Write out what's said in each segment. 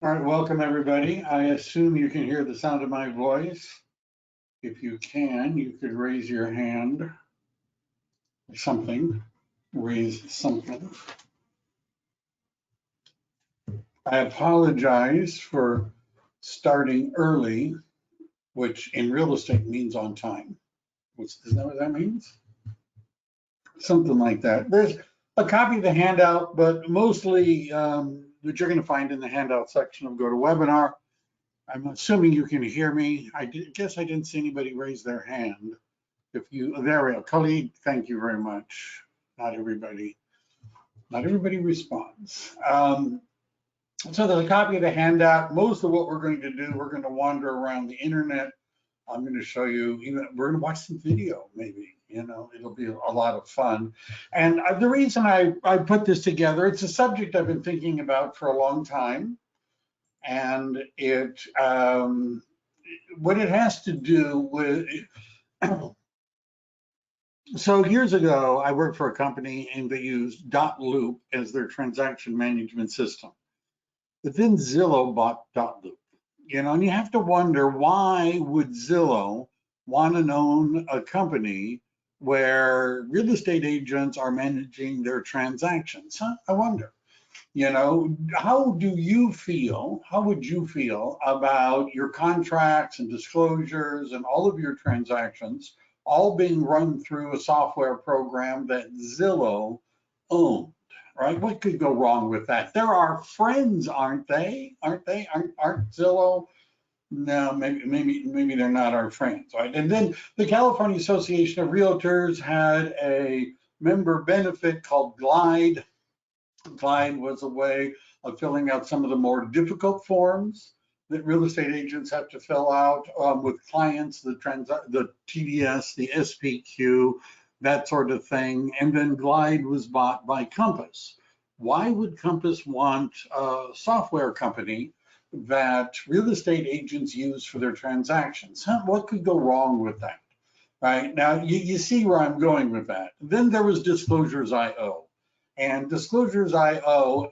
All right, welcome everybody. I assume you can hear the sound of my voice. If you can, you could raise your hand or something. Raise something. I apologize for starting early, which in real estate means on time. Isn't that what that means? Something like that. There's a copy of the handout, but mostly that you're going to find in the handout section of GoToWebinar. I'm assuming you can hear me. Guess I didn't see anybody raise their hand. There we go. Khalid, thank you very much. Not everybody responds. So there's a copy of the handout. Most of what we're going to do, we're going to wander around the internet. I'm going to show you, we're going to watch some video, maybe, it'll be a lot of fun. And the reason I put this together, it's a subject I've been thinking about for a long time. And what it has to do with, so years ago, I worked for a company and they used .loop as their transaction management system. But then Zillow bought .loop, and you have to wonder, why would Zillow want to own a company where real estate agents are managing their transactions? I wonder. How would you feel about your contracts and disclosures and all of your transactions all being run through a software program that Zillow owned, right? What could go wrong with that? They're our friends, aren't they? Aren't Zillow? No, maybe they're not our friends, right? And then the California Association of Realtors had a member benefit called Glide. Glide was a way of filling out some of the more difficult forms that real estate agents have to fill out with clients, the TDS, the SPQ, that sort of thing. And then Glide was bought by Compass. Why would Compass want a software company that real estate agents use for their transactions? What could go wrong with that? Right now, you see where I'm going with that. Then there was Disclosures.io. And Disclosures.io,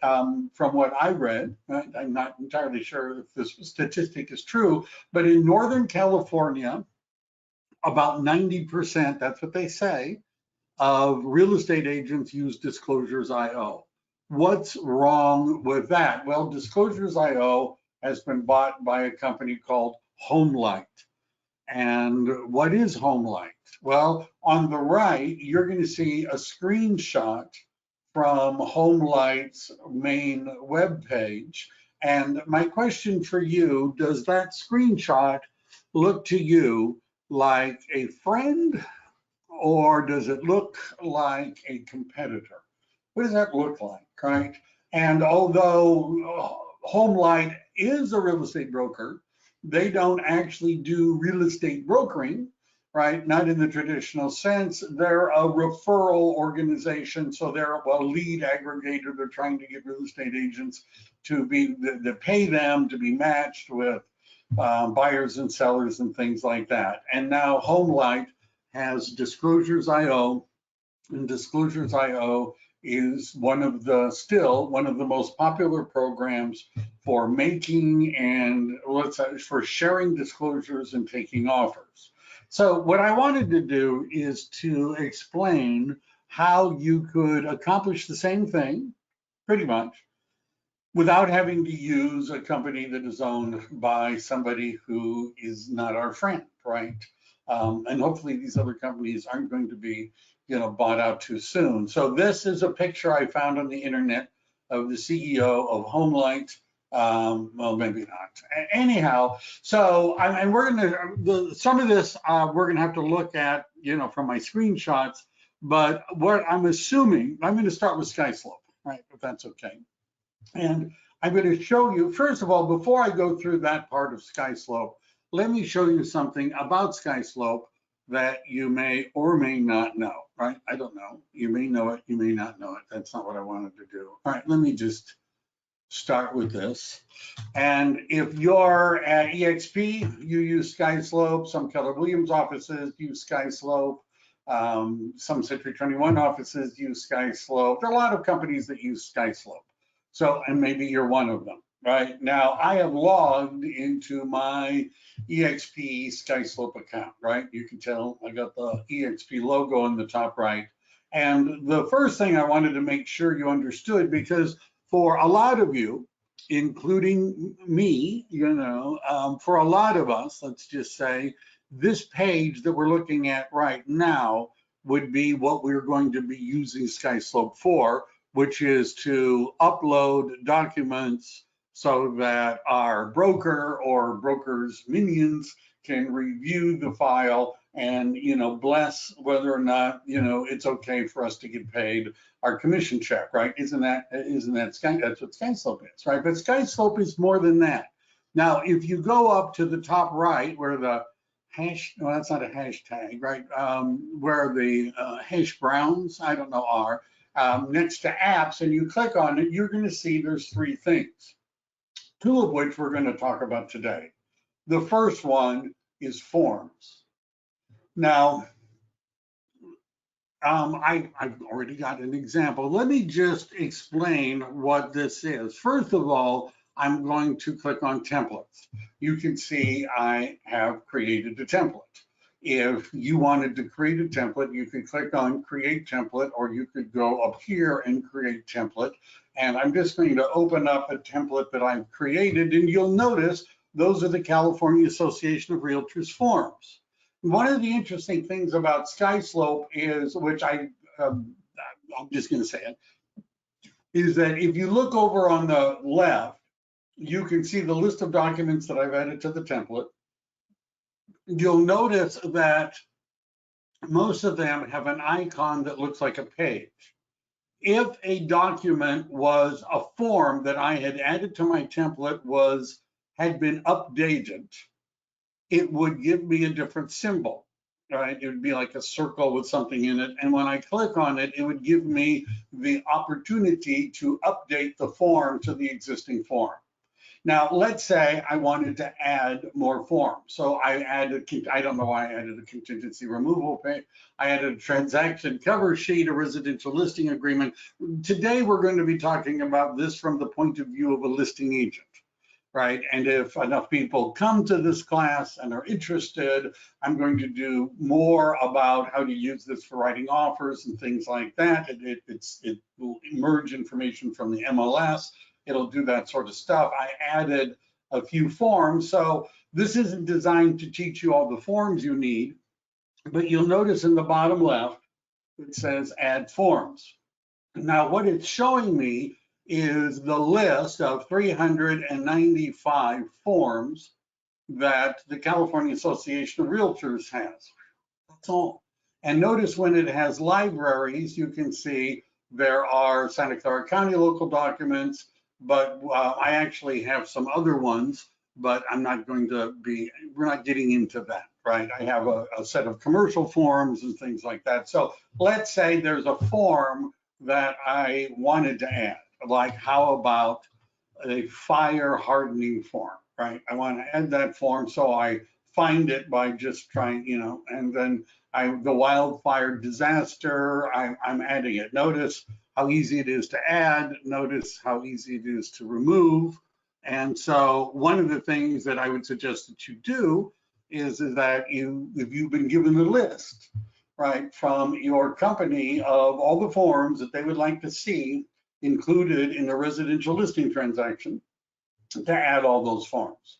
from what I read, I'm not entirely sure if this statistic is true, but in Northern California, about 90%, that's what they say, of real estate agents use Disclosures.io. What's wrong with that? Well, Disclosures.io has been bought by a company called HomeLight. And what is HomeLight? Well, on the right, you're going to see a screenshot from HomeLight's main web page. And my question for you, does that screenshot look to you like a friend, or does it look like a competitor? What does that look like, right? And although HomeLight is a real estate broker, they don't actually do real estate brokering, right? Not in the traditional sense. They're a referral organization, so they're a lead aggregator. They're trying to get real estate agents to pay them to be matched with buyers and sellers and things like that. And now HomeLight has Disclosures.io, and Disclosures.io is still one of the most popular programs for making and for sharing disclosures and taking offers. So what I wanted to do is to explain how you could accomplish the same thing, pretty much, without having to use a company that is owned by somebody who is not our friend, right? And hopefully these other companies aren't going to be, bought out too soon. So this is a picture I found on the internet of the CEO of HomeLight. Well, maybe not. Anyhow, so and we're gonna some of this we're gonna have to look at, from my screenshots. But what I'm assuming, I'm going to start with Skyslope, right? If that's okay. And I'm going to show you, first of all, before I go through that part of Skyslope, let me show you something about Skyslope that you may or may not know, right? I don't know. You may know it, you may not know it. That's not what I wanted to do. All right, let me just start with this. And if you're at EXP, you use Skyslope. Some Keller Williams offices use Skyslope. Some Century 21 offices use Skyslope. There are a lot of companies that use Skyslope. So, and maybe you're one of them. right? Now I have logged into my EXP Skyslope account, right? You can tell I got the EXP logo in the top right. And the first thing I wanted to make sure you understood, because for a lot of you, including me, for a lot of us, let's just say, this page that we're looking at right now would be what we're going to be using Skyslope for, which is to upload documents so that our broker or broker's minions can review the file and bless whether or not it's okay for us to get paid our commission check, right? Isn't that that's what Skyslope is, right? But Skyslope is more than that. Now, if you go up to the top right where the well, that's not a hashtag, right? Where the hash browns, I don't know, are next to apps, and you click on it, you're going to see there's three things, two of which we're going to talk about today. The first one is forms. Now, I've already got an example. Let me just explain what this is. First of all, I'm going to click on templates. You can see I have created a template. If you wanted to create a template, you could click on create template, or you could go up here and create template. And I'm just going to open up a template that I've created, and you'll notice those are the California Association of Realtors forms. One of the interesting things about Skyslope is, which I'm just going to say it, is that if you look over on the left, you can see the list of documents that I've added to the template. You'll notice that most of them have an icon that looks like a page. If a document was a form that I had added to my template had been updated, it would give me a different symbol, right? It would be like a circle with something in it. And when I click on it, it would give me the opportunity to update the form to the existing form. Now, let's say I wanted to add more forms. So I don't know why I added a contingency removal page. I added a transaction cover sheet, a residential listing agreement. Today, we're going to be talking about this from the point of view of a listing agent, right? And if enough people come to this class and are interested, I'm going to do more about how to use this for writing offers and things like that. It will merge information from the MLS. It'll do that sort of stuff. I added a few forms. So this isn't designed to teach you all the forms you need, but you'll notice in the bottom left, it says add forms. Now, what it's showing me is the list of 395 forms that the California Association of Realtors has. That's all. And notice when it has libraries, you can see there are Santa Clara County local documents, but I actually have some other ones, but we're not getting into that, right? I have a set of commercial forms and things like that. So let's say there's a form that I wanted to add, like how about a fire hardening form, right? I want to add that form, so I find it by just trying, and then the wildfire disaster, I'm adding it. Notice how easy it is to add. Notice how easy it is to remove. And so one of the things that I would suggest that you do is that if you've been given a list, right, from your company of all the forms that they would like to see included in a residential listing transaction, to add all those forms.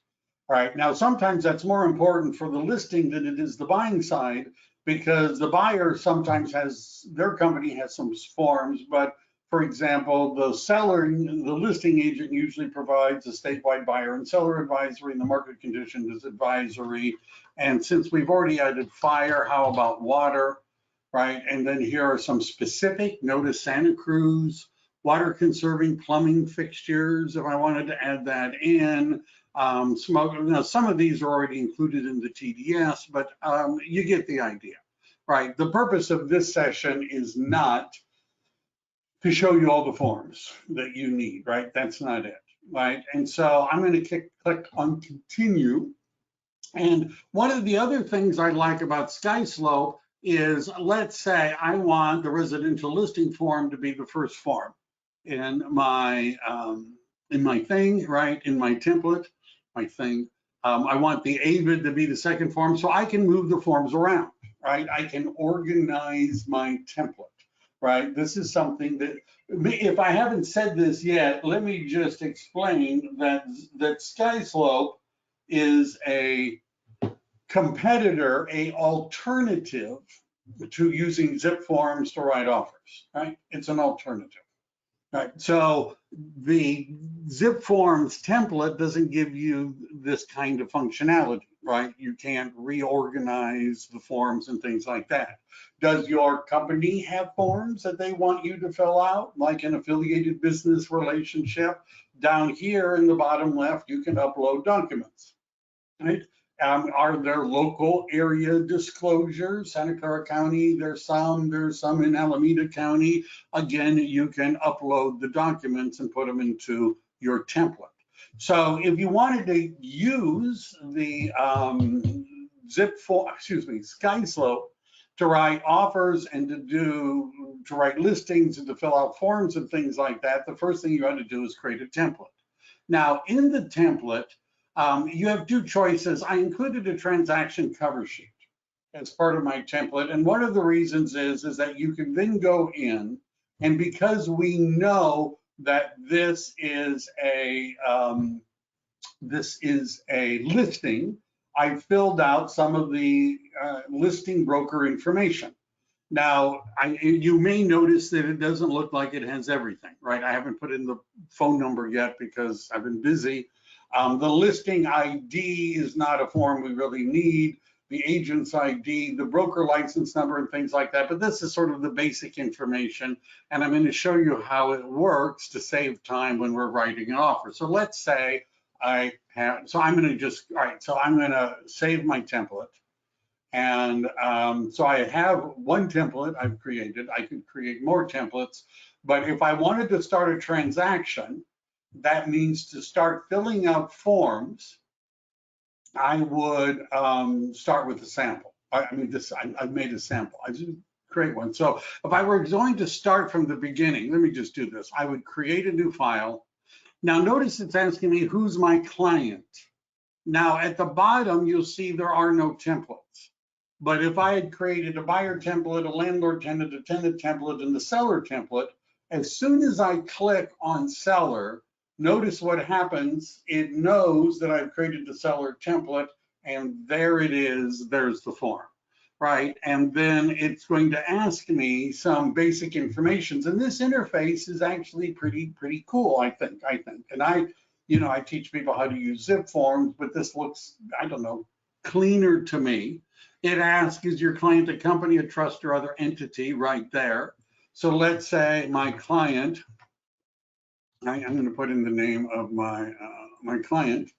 All right, now sometimes that's more important for the listing than it is the buying side, because the buyer sometimes their company has some forms, but for example, the listing agent usually provides a statewide buyer and seller advisory, and the market conditions advisory. And since we've already added fire, how about water, right? And then here are some specific, notice Santa Cruz, water conserving plumbing fixtures, if I wanted to add that in. Some of these are already included in the TDS, but you get the idea, right? The purpose of this session is not to show you all the forms that you need, right? That's not it, right? And so I'm going to click on continue. And one of the other things I like about Skyslope is, let's say I want the residential listing form to be the first form in my in my thing, right, in my template, my thing. I want the AVID to be the second form, so I can move the forms around, right? I can organize my template, right? This is something that, if I haven't said this yet, let me just explain that Skyslope is a competitor, a alternative to using ZipForms to write offers, right? It's an alternative. Right, so the ZipForms template doesn't give you this kind of functionality, right? You can't reorganize the forms and things like that. Does your company have forms that they want you to fill out, like an affiliated business relationship? Down here in the bottom left, you can upload documents, right? Are there local area disclosures? Santa Clara County, there's some in Alameda County. Again, you can upload the documents and put them into your template. So if you wanted to use the Skyslope to write offers and to write listings and to fill out forms and things like that, the first thing you got to do is create a template. Now, in the template, you have two choices. I included a transaction cover sheet as part of my template. And one of the reasons is that you can then go in, and because we know that this is a listing, I filled out some of the listing broker information. Now, you may notice that it doesn't look like it has everything, right? I haven't put in the phone number yet because I've been busy. The listing ID is not a form we really need. The agent's ID, the broker license number, and things like that. But this is sort of the basic information. And I'm going to show you how it works to save time when we're writing an offer. So let's say I'm going to save my template. And so I have one template I've created. I could create more templates. But if I wanted to start a transaction, that means to start filling out forms, I would start with a sample. I've made a sample. I just create one. So if I were going to start from the beginning, let me just do this. I would create a new file. Now notice it's asking me who's my client. Now at the bottom, you'll see there are no templates. But if I had created a buyer template, a landlord tenant, a tenant template, and the seller template, as soon as I click on seller, notice what happens. It knows that I've created the seller template, and there it is. There's the form, right? And then it's going to ask me some basic information. And this interface is actually pretty cool, I think. And I teach people how to use ZipForms, but this looks, I don't know, cleaner to me. It asks, is your client a company, a trust, or other entity, right there. So let's say my client, I'm going to put in the name of my client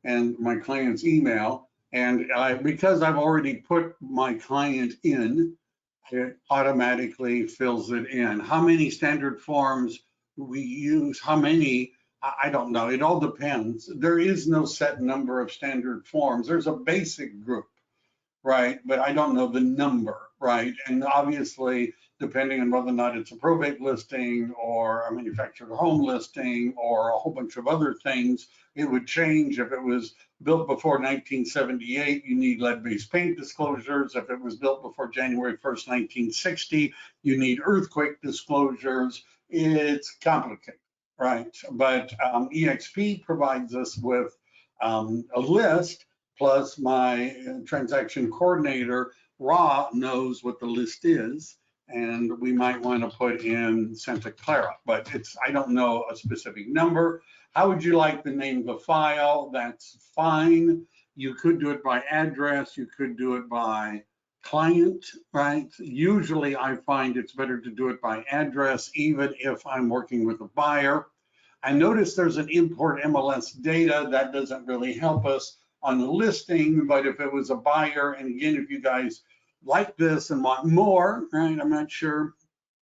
and my client's email. And because I've already put my client in, it automatically fills it in. How many standard forms we use, how many, I don't know. It all depends. There is no set number of standard forms. There's a basic group, right? But I don't know the number, right? And obviously, depending on whether or not it's a probate listing or a manufactured home listing or a whole bunch of other things, it would change. If it was built before 1978, you need lead-based paint disclosures. If it was built before January 1st, 1960, you need earthquake disclosures. It's complicated, right? But EXP provides us with a list, plus my transaction coordinator, Ra, knows what the list is, and we might want to put in Santa Clara, but I don't know a specific number. How would you like the name of the file? That's fine. You could do it by address. You could do it by client, right? Usually I find it's better to do it by address, even if I'm working with a buyer. I notice there's an import MLS data. That doesn't really help us on the listing, but if it was a buyer, and again, if you guys like this and want more, right, I'm not sure.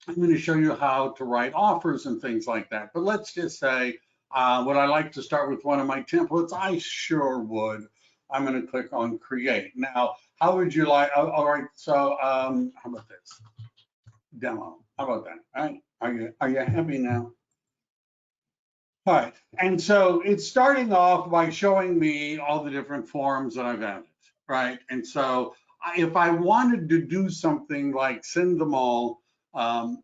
I'm going to show you how to write offers and things like that. But let's just say, would I like to start with one of my templates? I sure would. I'm going to click on create. Now, how would you like, all right, so how about this? Demo, how about that, all right? Are you happy now? All right, and so it's starting off by showing me all the different forms that I've added, right? And so if I wanted to do something like send them all um,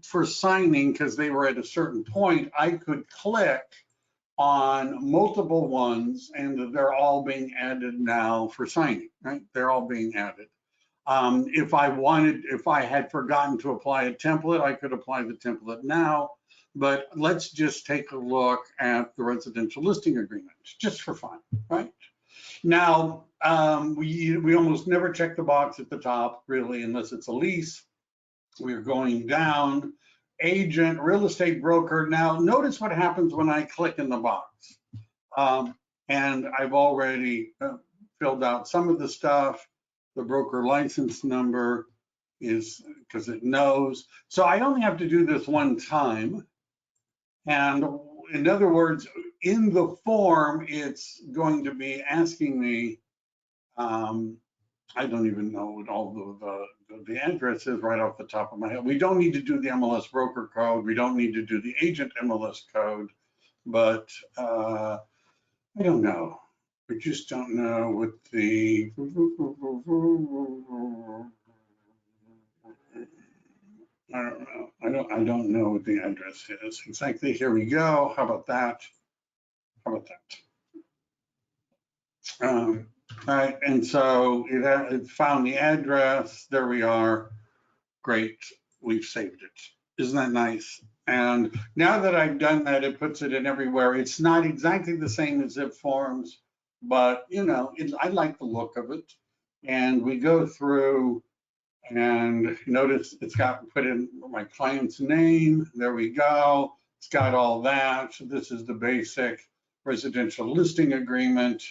for signing because they were at a certain point, I could click on multiple ones and they're all being added now for signing, right? They're all being added. If I had forgotten to apply a template, I could apply the template now. But let's just take a look at the residential listing agreement, just for fun, right? Now, we almost never check the box at the top, really, unless it's a lease. We're going down, agent, real estate broker. Now, notice what happens when I click in the box. And I've already filled out some of the stuff. The broker license number is because it knows. So I only have to do this one time. And in other words, in the form, it's going to be asking me, I don't even know what all the address is right off the top of my head. We don't need to do the MLS broker code. We don't need to do the agent MLS code, but I don't know. We just don't know what the I don't know. I don't know what the address is exactly. Here we go. How about that? How about that? All right, and so it found the address. There we are. Great. We've saved it. Isn't that nice? And now that I've done that, it puts it in everywhere. It's not exactly the same as ZipForms, but you know, I like the look of it. And we go through and notice it's got put in my client's name. There we go. It's got all that. So this is the basic residential listing agreement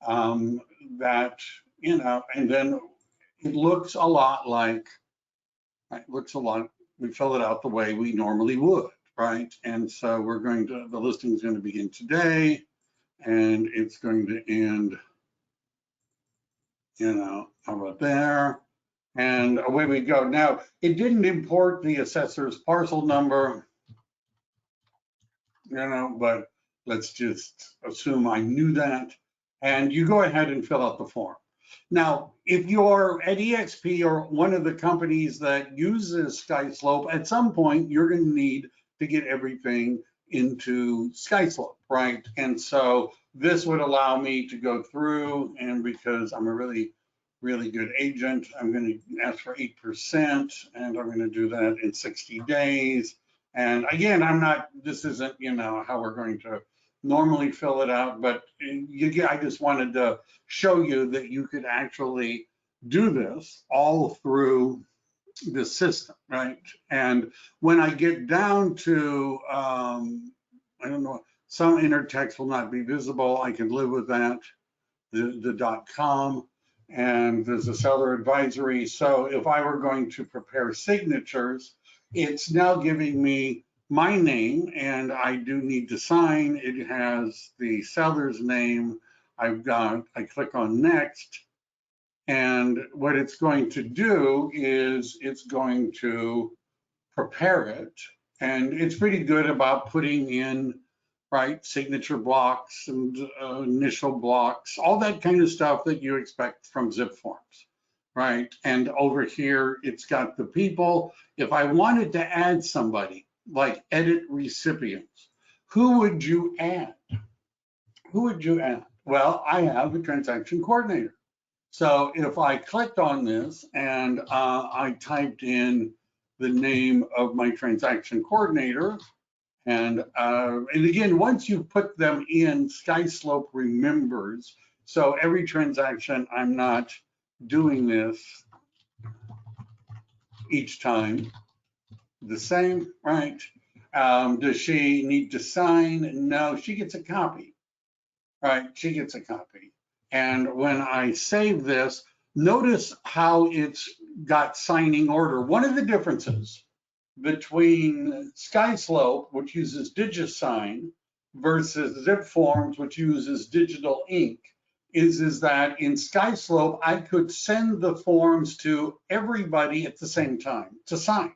that, you know, and then it looks a lot like, we fill it out the way we normally would, right? And so the listing is going to begin today and it's going to end, you know, how about there? And away we go. Now, it didn't import the assessor's parcel number, you know, but let's just assume I knew that. And you go ahead and fill out the form. Now, if you're at EXP or one of the companies that uses Skyslope, at some point you're going to need to get everything into Skyslope, right? And so this would allow me to go through, and because I'm a really good agent, I'm going to ask for 8%, and I'm going to do that in 60 days. And again, this isn't, you know, how we're going to normally fill it out, but I just wanted to show you that you could actually do this all through the system, right? And when I get down to, I don't know, some inner text will not be visible. I can live with that, the .com, and there's a seller advisory. So if I were going to prepare signatures, it's now giving me my name, and I do need to sign. It has the seller's name. I click on next, and what it's going to do is it's going to prepare it, and it's pretty good about putting in, right, signature blocks and initial blocks, all that kind of stuff that you expect from ZipForms, right? And over here, it's got the people. If I wanted to add somebody, like edit recipients, who would you add? Who would you add? Well, I have a transaction coordinator. So if I clicked on this and I typed in the name of my transaction coordinator, and again, once you put them in, Skyslope remembers. So every transaction, I'm not doing this each time the same, right? Does she need to sign? No, she gets a copy, right? She gets a copy. And when I save this, notice how it's got signing order. One of the differences between Skyslope, which uses DigiSign, versus ZipForms, which uses digital ink, is that in Skyslope, I could send the forms to everybody at the same time to sign.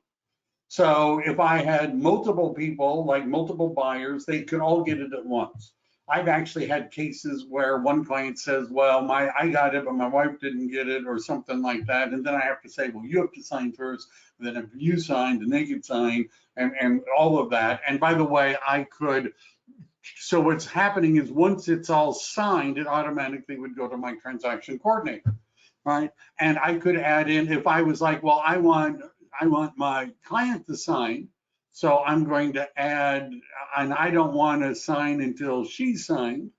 So if I had multiple people, like multiple buyers, they could all get it at once. I've actually had cases where one client says, well, I got it, but my wife didn't get it or something like that. And then I have to say, well, you have to sign first. Then if you signed, then they could sign and all of that. And by the way, so what's happening is once it's all signed, it automatically would go to my transaction coordinator, right? And I could add in, if I was like, well, I want my client to sign, so I'm going to add, and I don't want to sign until she signed,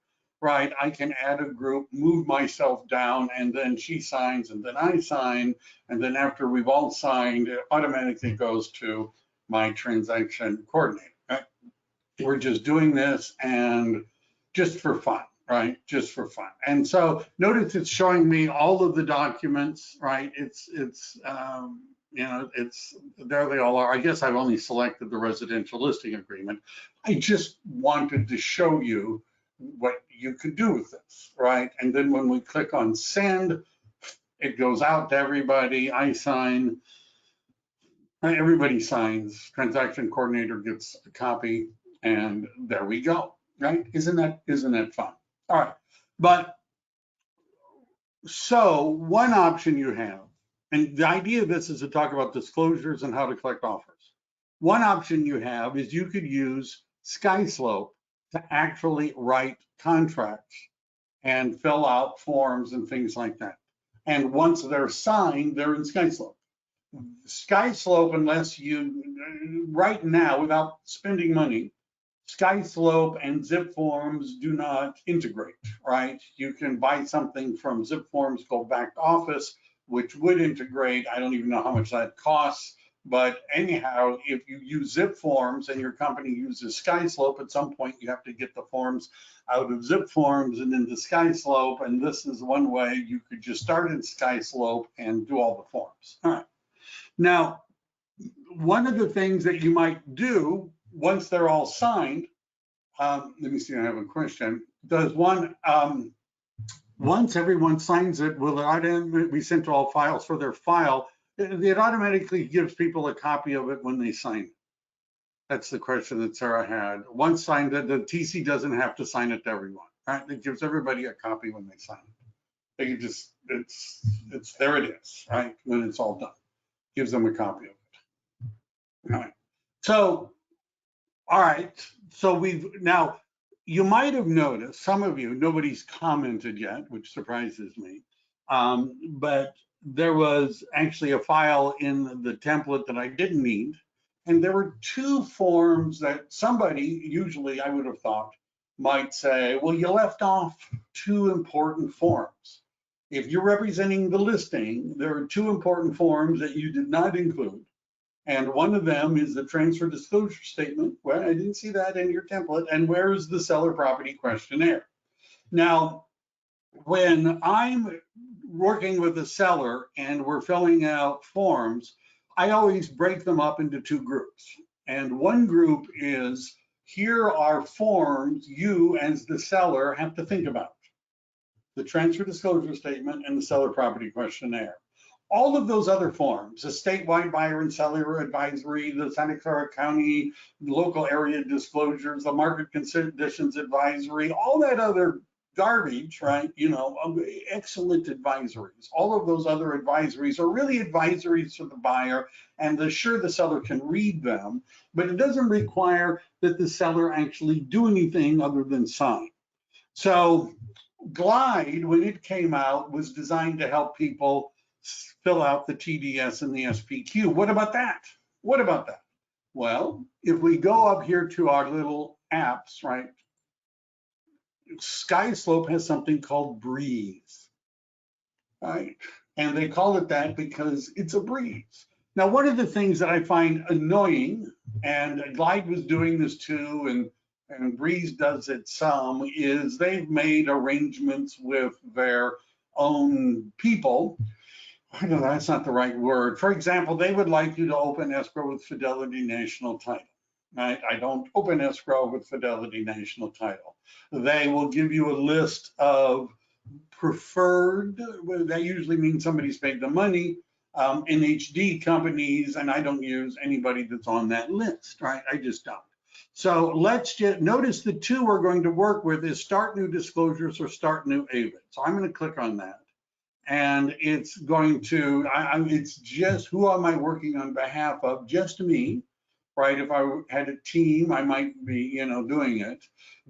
right? I can add a group, move myself down, and then she signs, and then I sign, and then after we've all signed, it automatically goes to my transaction coordinator. Right? We're just doing this and just for fun, right? Just for fun. And so notice it's showing me all of the documents, right? There they all are. I guess I've only selected the residential listing agreement. I just wanted to show you what you could do with this, right? And then when we click on send, it goes out to everybody. I sign, everybody signs, transaction coordinator gets a copy, and there we go, right? Isn't that fun? All right, but so one option you have, and the idea of this is to talk about disclosures and how to collect offers. One option you have is you could use Skyslope to actually write contracts and fill out forms and things like that. And once they're signed, they're in Skyslope. Skyslope, unless you, right now, without spending money, Skyslope and ZipForms do not integrate, right? You can buy something from ZipForms, go back to Office, which would integrate. I don't even know how much that costs. But anyhow, if you use ZipForms and your company uses Skyslope, at some point you have to get the forms out of ZipForms and into Skyslope. And this is one way you could just start in Skyslope and do all the forms. All right. Now, one of the things that you might do once they're all signed, let me see, I have a question. Does one, once everyone signs it, will it automatically be sent to all files for their file? It automatically gives people a copy of it when they sign it. That's the question that Sarah had. Once signed, the TC doesn't have to sign it to everyone, right? It gives everybody a copy when they sign it. They can just, it's there it is, right? When it's all done, gives them a copy of it. All right. So, all right. So now you might have noticed, some of you, nobody's commented yet, which surprises me. But there was actually a file in the template that I didn't need. And there were two forms that somebody, usually I would have thought, might say, well, you left off two important forms. If you're representing the listing, there are two important forms that you did not include. And one of them is the transfer disclosure statement. Well, I didn't see that in your template. And where's the seller property questionnaire? Now, when I'm working with a seller and we're filling out forms, I always break them up into two groups. And one group is, here are forms you as the seller have to think about. The transfer disclosure statement and the seller property questionnaire. All of those other forms, the statewide buyer and seller advisory, the Santa Clara County local area disclosures, the market conditions advisory, all that other garbage, right? You know, excellent advisories. All of those other advisories are really advisories for the buyer, and the seller can read them, but it doesn't require that the seller actually do anything other than sign. So Glide, when it came out, was designed to help people fill out the TDS and the SPQ. What about that? What about that? Well, if we go up here to our little apps, right? Skyslope has something called Breeze, right? And they call it that because it's a breeze. Now, one of the things that I find annoying, and Glide was doing this too, and Breeze does it some, is they've made arrangements with their own people. I don't know, that's not the right word. For example, they would like you to open escrow with Fidelity National Title. Right? I don't open escrow with Fidelity National Title. They will give you a list of preferred, that usually means somebody's paid the money, NHD companies, and I don't use anybody that's on that list, right? I just don't. So let's just notice the two we're going to work with is start new disclosures or start new AVID. So I'm going to click on that. And it's going to, it's just who am I working on behalf of? Just me, right? If I had a team, I might be, doing it.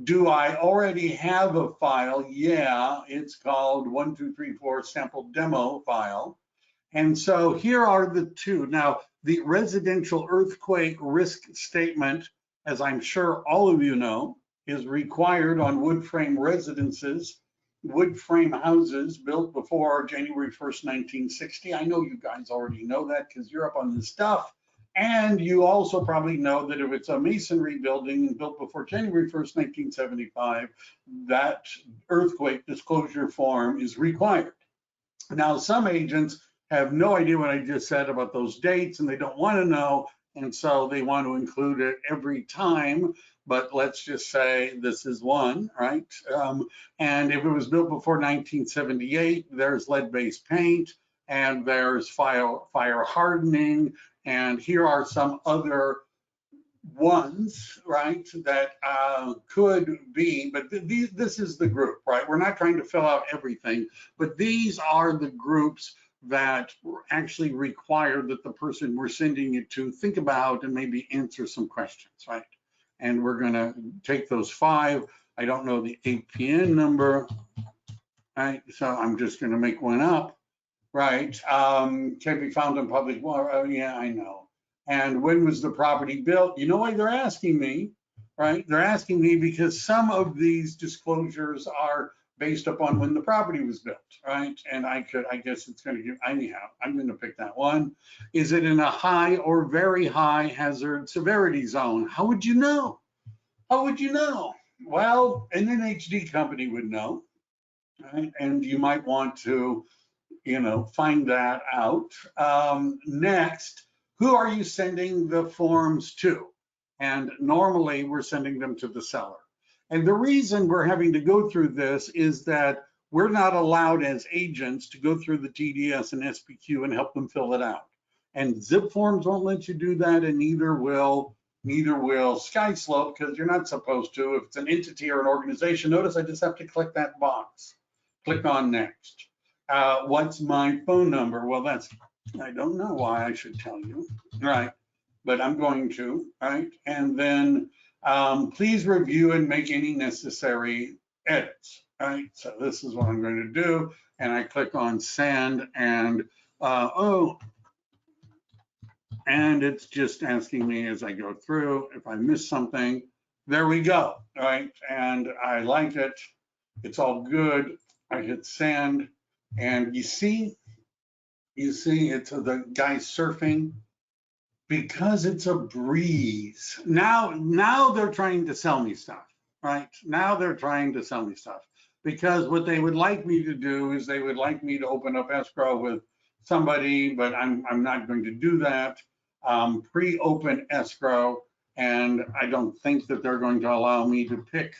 Do I already have a file? Yeah, it's called 1234 sample demo file. And so here are the two. Now, the residential earthquake risk statement, as I'm sure all of you know, is required on wood frame residences, wood frame houses built before January 1st, 1960. I know you guys already know that because you're up on this stuff. And you also probably know that if it's a masonry building built before January 1st, 1975, that earthquake disclosure form is required. Now, some agents have no idea what I just said about those dates and they don't want to know. And so they want to include it every time. But let's just say this is one, right? And if it was built before 1978, there's lead-based paint and there's fire hardening. And here are some other ones, right, that could be, but this is the group, right? We're not trying to fill out everything, but these are the groups that actually require that the person we're sending it to think about and maybe answer some questions, right? And we're gonna take those 5. I don't know the APN number, right? So I'm just gonna make one up, right? Can be found in public, well, yeah, I know. And when was the property built? You know why they're asking me, right? They're asking me because some of these disclosures are based upon when the property was built, right? And I guess it's going to give, anyhow, I'm going to pick that one. Is it in a high or very high hazard severity zone? How would you know? How would you know? Well, an NHD company would know, right? And you might want to, find that out. Next, who are you sending the forms to? And normally we're sending them to the seller. And the reason we're having to go through this is that we're not allowed as agents to go through the TDS and SPQ and help them fill it out. And ZipForms won't let you do that, and neither will Skyslope, because you're not supposed to. If it's an entity or an organization, notice I just have to click that box. Click on next. What's my phone number? Well, I don't know why I should tell you, right? But I'm going to, right? And then please review and make any necessary edits, right? So this is what I'm going to do. And I click on send and, and it's just asking me as I go through if I miss something. There we go, right? And I like it. It's all good. I hit send. And you see it's the guy surfing because it's a breeze. Now they're trying to sell me stuff, right? Now they're trying to sell me stuff because what they would like me to do is they would like me to open up escrow with somebody, but I'm not going to do that. Pre-open escrow, and I don't think that they're going to allow me to pick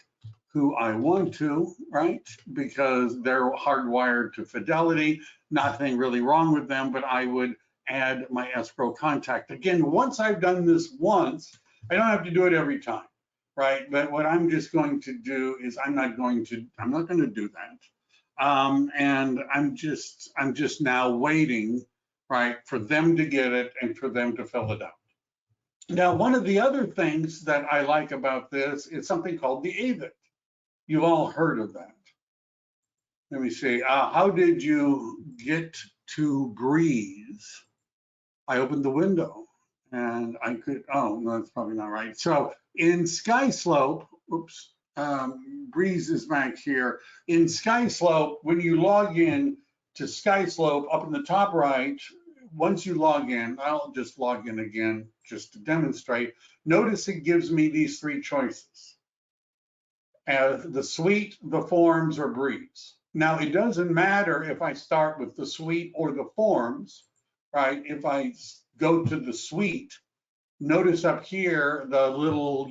who I want to, right? Because they're hardwired to Fidelity. Nothing really wrong with them, but I would add my escrow contact. Again, once I've done this once, I don't have to do it every time, right? But what I'm just going to do is I'm not going to do that. And I'm just now waiting, right, for them to get it and for them to fill it out. Now, one of the other things that I like about this is something called the AVID. You've all heard of that. Let me see. How did you get to breathe? I opened the window and I could, oh, no, that's probably not right. So in Skyslope, oops, Breeze is back here. In Skyslope, when you log in to Skyslope up in the top right, once you log in, I'll just log in again just to demonstrate. Notice it gives me these 3 choices. The suite, the forms, or Breeze. Now, it doesn't matter if I start with the suite or the forms, right? If I go to the suite, notice up here the little,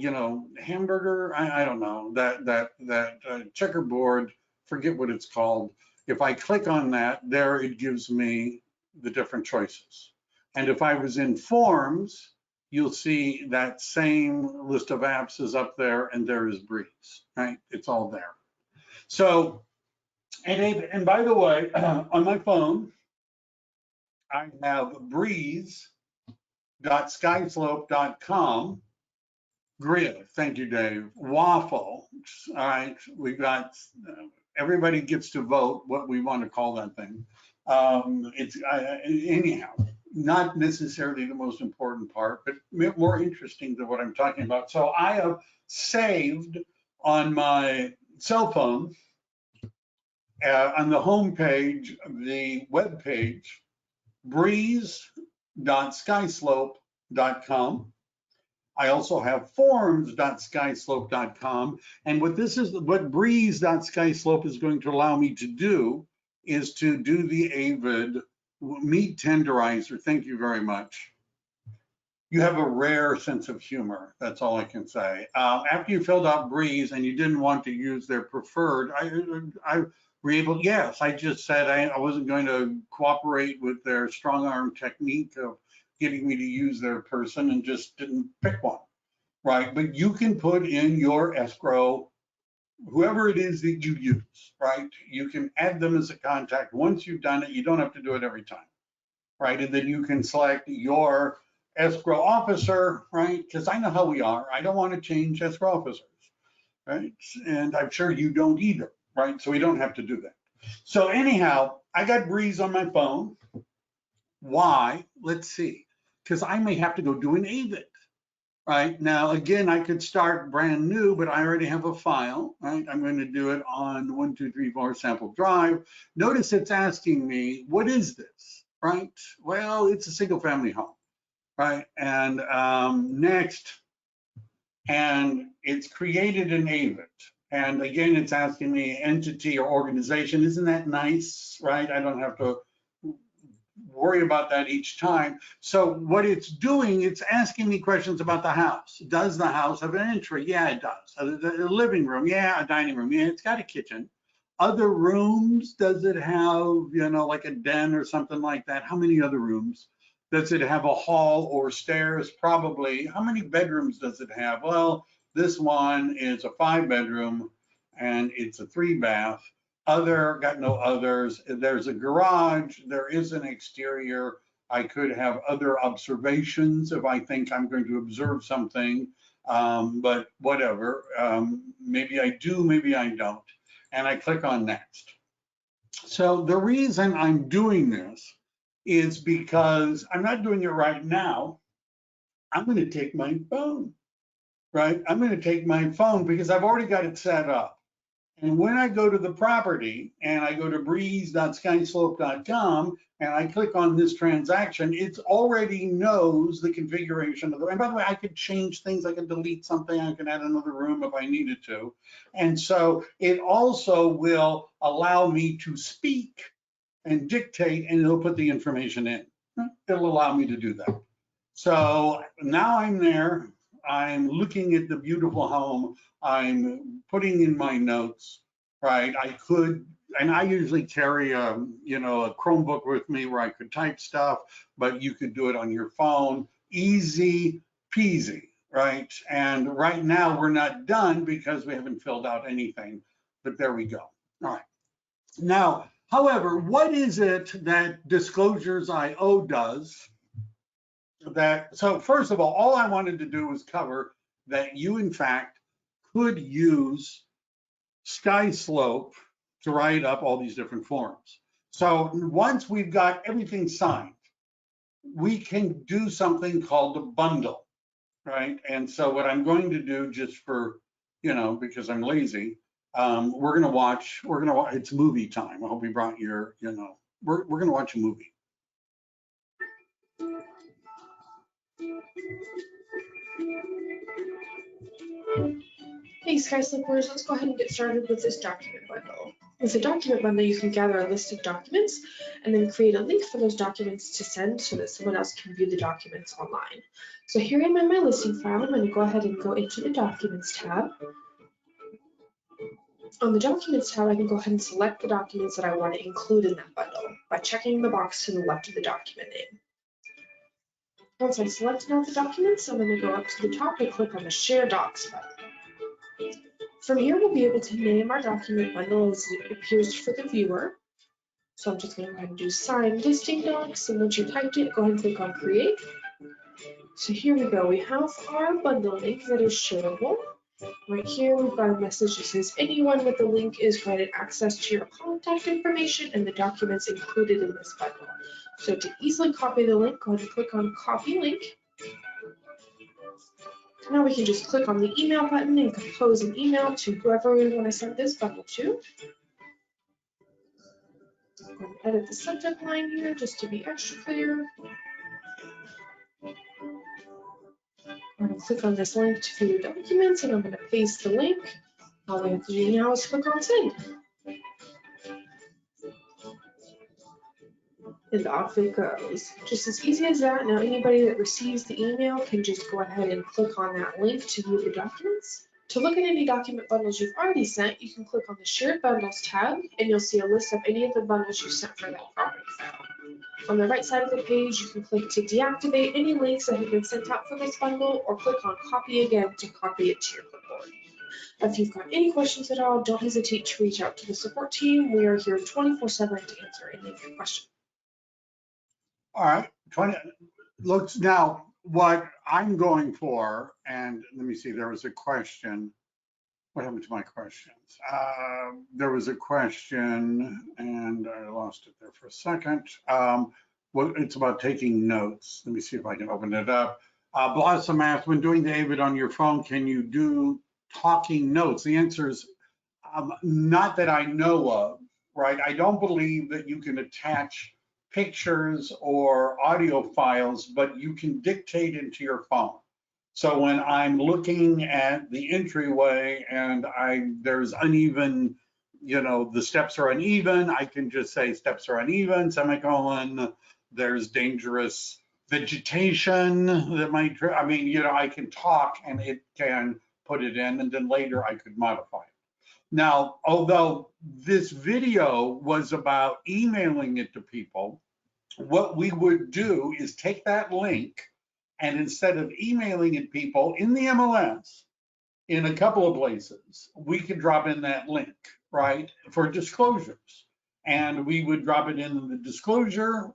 hamburger. I don't know that checkerboard. Forget what it's called. If I click on that, there it gives me the different choices. And if I was in Forms, you'll see that same list of apps is up there, and there is Breeze, right? It's all there. So, and by the way, on my phone, I have breeze.skyslope.com grid. Thank you, Dave. Waffle. All right, we've got, everybody gets to vote what we want to call that thing. Anyhow, not necessarily the most important part, but more interesting than what I'm talking about. So I have saved on my cell phone, on the home page, the web page, breeze.skyslope.com. I also have forms.skyslope.com. And what breeze.skyslope is going to allow me to do is to do the AVID meat tenderizer. Thank you very much. You have a rare sense of humor. That's all I can say. After you filled out Breeze and you didn't want to use their preferred, I were able, yes, I just said I wasn't going to cooperate with their strong arm technique of getting me to use their person, and just didn't pick one, right? But you can put in your escrow, whoever it is that you use, right? You can add them as a contact. Once you've done it, you don't have to do it every time, right? And then you can select your escrow officer, right? Because I know how we are. I don't want to change escrow officers, right? And I'm sure you don't either, right? So we don't have to do that. So anyhow, I got Breeze on my phone. Why? Let's see. Because I may have to go do an AVID, right? Now, again, I could start brand new, but I already have a file, right? I'm going to do it on 1234 sample drive. Notice it's asking me, what is this, right? Well, it's a single family home, right? And next, and it's created an AVID. And again, it's asking me entity or organization. Isn't that nice, right? I don't have to worry about that each time. So what it's doing, it's asking me questions about the house. Does the house have an entry? Yeah, it does. A living room? Yeah. A dining room? Yeah, it's got a kitchen. Other rooms? Does it have, like a den or something like that? How many other rooms? Does it have a hall or stairs? Probably. How many bedrooms does it have? Well, this one is a 5-bedroom and it's a 3-bath. Other, got no others. There's a garage. There is an exterior. I could have other observations if I think I'm going to observe something, but whatever. Maybe I do, maybe I don't. And I click on next. So the reason I'm doing this is because I'm not doing it right now. I'm going to take my phone, right? I'm going to take my phone because I've already got it set up. And when I go to the property and I go to breeze.skyslope.com and I click on this transaction, it already knows the configuration of the, and by the way, I could change things. I could delete something. I can add another room if I needed to. And so it also will allow me to speak and dictate, and it'll put the information in. It'll allow me to do that. So now I'm there. I'm looking at the beautiful home. I'm putting in my notes, right? I could, and I usually carry a Chromebook with me where I could type stuff, but you could do it on your phone. Easy peasy, right? And right now we're not done because we haven't filled out anything, but there we go. All right. Now, however, what is it that Disclosures.io does? So first of all I wanted to do was cover that you, in fact, could use Skyslope to write up all these different forms. So once we've got everything signed, we can do something called a bundle, right? And so what I'm going to do, just for, because I'm lazy, we're gonna watch, it's movie time. I hope you brought your, we're gonna watch a movie. Hey, Skyslopers, let's go ahead and get started with this document bundle. With a document bundle, you can gather a list of documents and then create a link for those documents to send so that someone else can view the documents online. So here I'm in my listing file. I'm going to go ahead and go into the Documents tab. On the Documents tab, I can go ahead and select the documents that I want to include in that bundle by checking the box to the left of the document name. Once I've selected all the documents, I'm going to go up to the top and click on the Share Docs button. From here, we'll be able to name our document bundle as it appears for the viewer. So I'm just going to go ahead and do Sign Listing Docs, and once you've typed it, go ahead and click on Create. So here we go. We have our bundle link that is shareable. Right here, we've got a message that says anyone with the link is granted access to your contact information and the documents included in this bundle. So to easily copy the link, go ahead and click on Copy Link. Now we can just click on the email button and compose an email to whoever we want to send this bundle to. I'm going to edit the subject line here just to be extra clear. I'm going to click on this link to view documents, and I'm going to paste the link. All we have to do now is click on Send. And off it goes. Just as easy as that. Now anybody that receives the email can just go ahead and click on that link to view the documents. To look at any document bundles you've already sent, you can click on the Shared Bundles tab, and you'll see a list of any of the bundles you sent for that property file. On the right side of the page, you can click to deactivate any links that have been sent out for this bundle, or click on Copy Again to copy it to your clipboard. If you've got any questions at all, don't hesitate to reach out to the support team. We are here 24/7 to answer any of your questions. All right, looks now what I'm going for, and let me see, there was a question. What happened to my questions? There was a question and I lost it there for a second. Well, it's about taking notes. Let me see if I can open it up. Blossom asked, when doing the AVID on your phone, can you do talking notes? The answer is not that I know of, right? I don't believe that you can attach pictures or audio files, but you can dictate into your phone. So when I'm looking at the entryway and there's uneven, the steps are uneven, I can just say steps are uneven, semicolon, there's dangerous vegetation that might, I can talk and it can put it in, and then later I could modify it. Now, although this video was about emailing it to people, what we would do is take that link, and instead of emailing it people in the MLS, in a couple of places, we could drop in that link, right, for disclosures. And we would drop it in the disclosure,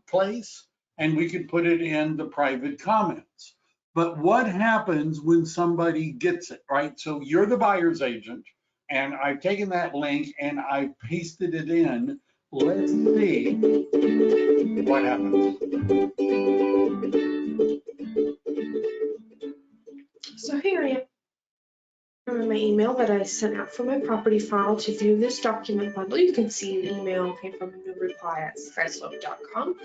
place, and we could put it in the private comments. But what happens when somebody gets it, right? So you're the buyer's agent, and I've taken that link and I've pasted it in. Let's see what happens. So here I am in my email that I sent out for my property file to view this document bundle. You can see an email came from a new reply at skyslope.com.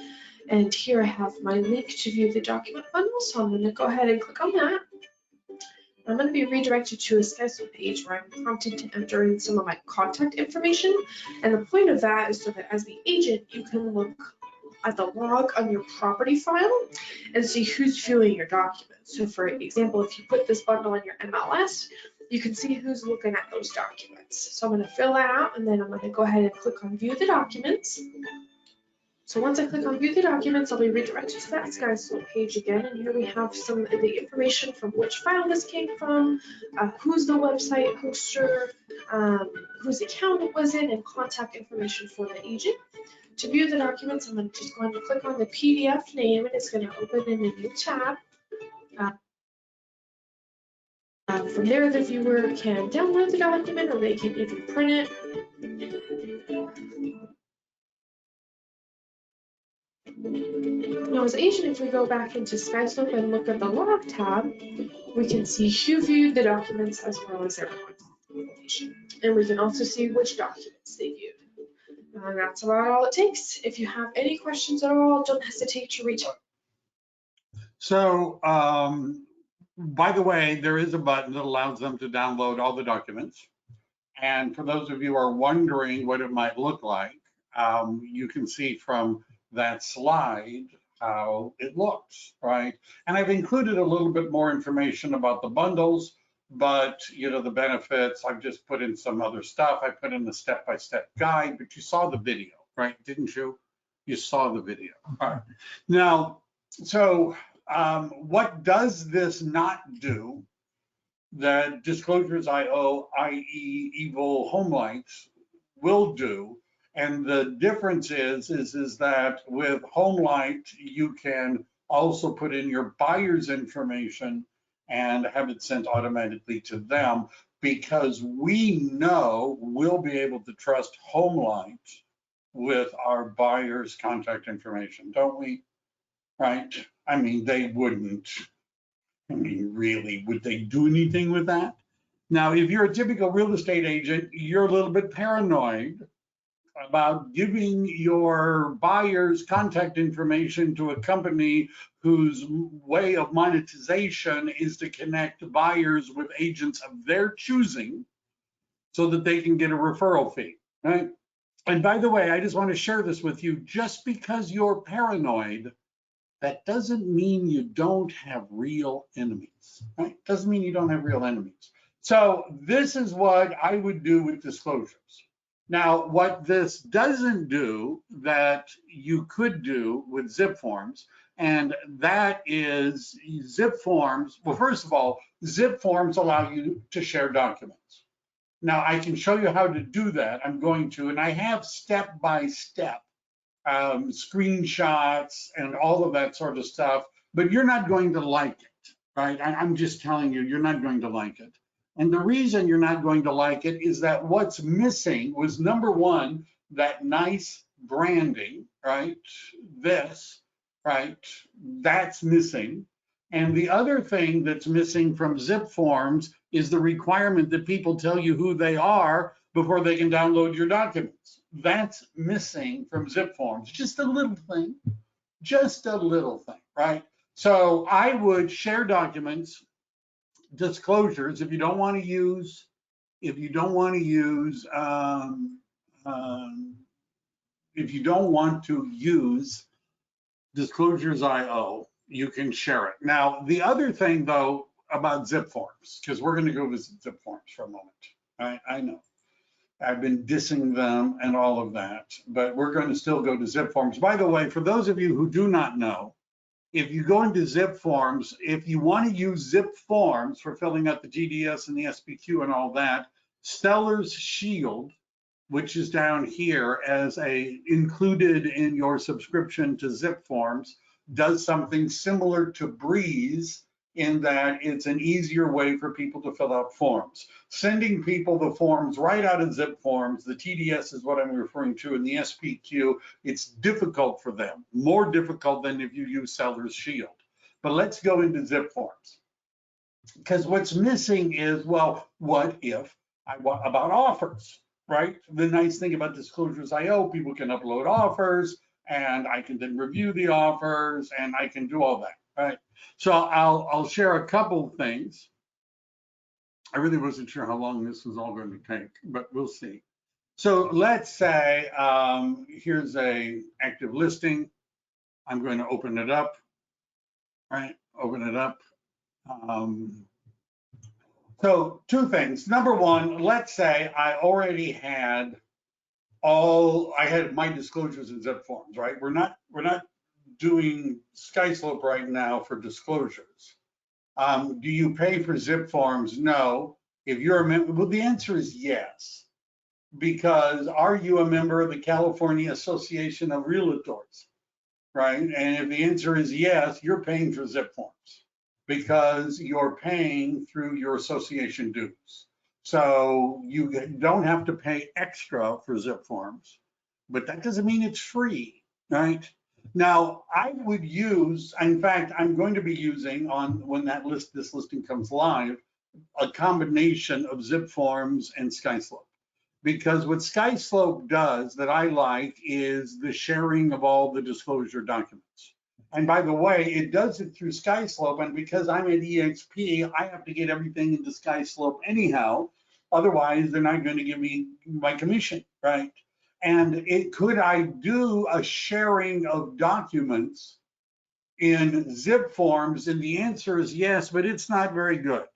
And here I have my link to view the document bundle. So I'm going to go ahead and click on that. I'm going to be redirected to a Skyslope page where I'm prompted to enter in some of my contact information. And the point of that is so that as the agent, you can look at the log on your property file and see who's viewing your documents. So for example, if you put this bundle in your MLS, you can see who's looking at those documents. So I'm going to fill that out, and then I'm going to go ahead and click on View the Documents. So once I click on View the Documents, I'll be redirected to that Skyslope page again, and here we have some of the information from which file this came from, who's the website hoster, whose account it was in, and contact information for the agent. To view the documents, I'm just going to click on the PDF name, and it's going to open in a new tab. From there, the viewer can download the document, or they can even print it. Now, as agent, if we go back into Skyslope and look at the log tab, we can see who viewed the documents as well as their contact information. And we can also see which documents they viewed. And that's about all it takes. If you have any questions at all, don't hesitate to reach out. So, by the way, there is a button that allows them to download all the documents. And for those of you who are wondering what it might look like, you can see from that slide how it looks, right? And I've included a little bit more information about the bundles. but you know, the benefits, I've just put in some other stuff. I put in the step-by-step guide, but you saw the video, right? Didn't you? You saw the video. All right. Now, so what does this not do that Disclosures.io, i.e. Evil Homelights, will do? And the difference is that with Homelight, you can also put in your buyer's information and have it sent automatically to them, because we know we'll be able to trust Homelight with our buyer's contact information, don't we? Right? I mean, they wouldn't. I mean, really, would they do anything with that? Now, if you're a typical real estate agent, you're a little bit paranoid about giving your buyer's contact information to a company whose way of monetization is to connect buyers with agents of their choosing so that they can get a referral fee, right? And by the way, I just want to share this with you. Just because you're paranoid, that doesn't mean you don't have real enemies, right? Doesn't mean you don't have real enemies. So this is what I would do with disclosures. Now, what this doesn't do that you could do with ZipForms, and that is ZipForms. Well, first of all, ZipForms allow you to share documents. Now, I can show you how to do that. I'm going to, and I have step-by-step screenshots and all of that sort of stuff, but you're not going to like it, right? I'm just telling you, you're not going to like it. And the reason you're not going to like it is that what's missing was, number one, that nice branding, right? This, right? That's missing. And the other thing that's missing from ZipForms is the requirement that people tell you who they are before they can download your documents. That's missing from ZipForms. Just a little thing, right? So I would share documents, disclosures, if you don't want to use, if you don't want to use Disclosures.io, you can share it. Now, the other thing though about ZipForms, because we're going to go visit ZipForms for a moment. I know I've been dissing them and all of that, but we're going to still go to ZipForms. By the way, for those of you who do not know, if you go into ZipForms, if you want to use ZipForms for filling out the GDS and the SPQ and all that, Seller's Shield, which is down here as included in your subscription to ZipForms, does something similar to Breeze in that it's an easier way for people to fill out forms. Sending people the forms right out of ZipForms, the TDS is what I'm referring to, and the SPQ, it's difficult for them, more difficult than if you use Seller's Shield. But let's go into ZipForms. Because what's missing is, well, what if about offers, right? The nice thing about Disclosures.io, people can upload offers, and I can then review the offers, and I can do all that, right? So I'll share a couple of things. I really wasn't sure how long this was all going to take, but we'll see. So let's say here's a active listing. I'm going to open it up, right? Open it up. So two things. Number one, let's say I already had my disclosures in ZipForms, right? We're not doing Skyslope right now for disclosures. Do you pay for ZipForms? No. If you're a member, well, the answer is yes. Because are you a member of the California Association of Realtors, right? And if the answer is yes, you're paying for ZipForms because you're paying through your association dues. So you don't have to pay extra for ZipForms, but that doesn't mean it's free, right? Now, I would use, in fact, I'm going to be using when this listing comes live, a combination of ZipForms and Skyslope. Because what Skyslope does that I like is the sharing of all the disclosure documents. And by the way, it does it through Skyslope, and because I'm at EXP, I have to get everything into Skyslope anyhow. Otherwise, they're not going to give me my commission, right? And could I do a sharing of documents in ZipForms? And the answer is yes, but it's not very good.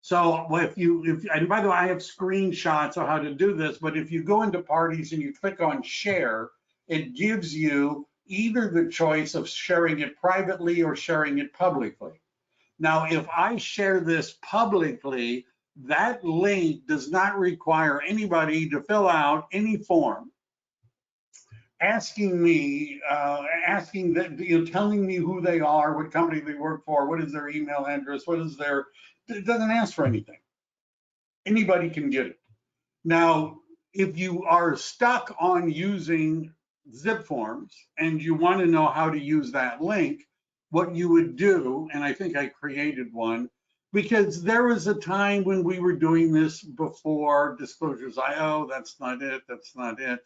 So and by the way, I have screenshots of how to do this, but if you go into parties and you click on share, it gives you either the choice of sharing it privately or sharing it publicly. Now, if I share this publicly, that link does not require anybody to fill out any form asking me, telling me who they are, what company they work for, what is their email address, it doesn't ask for anything. Anybody can get it. Now, if you are stuck on using ZipForms and you want to know how to use that link, what you would do, and I think I created one, because there was a time when we were doing this before Disclosures.io. That's not it. That's not it.